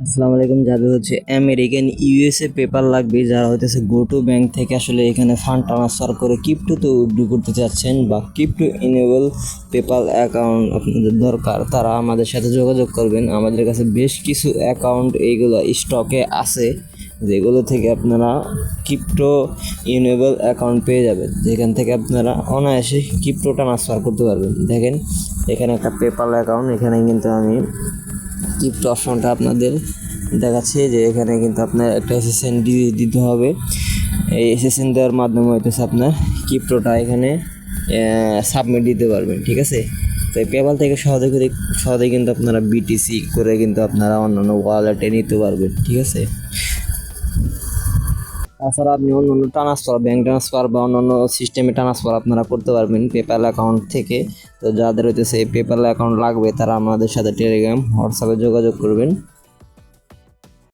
আসসালামু আলাইকুম। যাদের হচ্ছে আমেরিকান ইউএসএ পেপার লাগবে, যারা হইতেছে গো টু ব্যাংক থেকে আসলে এখানে ফান্ড ট্রান্সফার করে ক্রিপ্টোতে উইথড্র করতে চাচ্ছেন বা ক্রিপ্টো ইনেবল পেপাল অ্যাকাউন্ট আপনাদের দরকার, তারা আমাদের সাথে যোগাযোগ করবেন। আমাদের কাছে বেশ কিছু অ্যাকাউন্ট এইগুলো স্টকে আছে, যেগুলো থেকে আপনারা ক্রিপ্টো ইনেবল অ্যাকাউন্ট পেয়ে যাবেন, যেখান থেকে আপনারা অনায়াসে ক্রিপ্টো ট্রান্সফার করতে পারবেন। দেখেন এখানে একটা পেপাল অ্যাকাউন্ট, এখানে কিন্তু আমি ক্রিপ্টো অপশনটা আপনাদের দেখাচ্ছি যে এখানে কিন্তু আপনার একটা এসএসএন দিতে হবে। এই এসএসএন দেওয়ার মাধ্যমে হইতেছে আপনার ক্রিপ্টোটা এখানে সাবমিট দিতে পারবেন, ঠিক আছে। তো এই পেপাল থেকে সহজে কিন্তু আপনারা বিটিসি করে কিন্তু আপনারা অন্যান্য ওয়ালেটে নিতে পারবেন, ঠিক আছে। তাছাড়া আপনি অন্যান্য ট্রান্সফার, ব্যাঙ্ক ট্রান্সফার বা অন্যান্য সিস্টেমে ট্রান্সফার আপনারা করতে পারবেন পেপ্যাল অ্যাকাউন্ট থেকে। তো যাদের হইতেছে এই পেপ্যাল অ্যাকাউন্ট লাগবে, তারা আমাদের সাথে টেলিগ্রাম, হোয়াটসঅ্যাপে যোগাযোগ করবেন।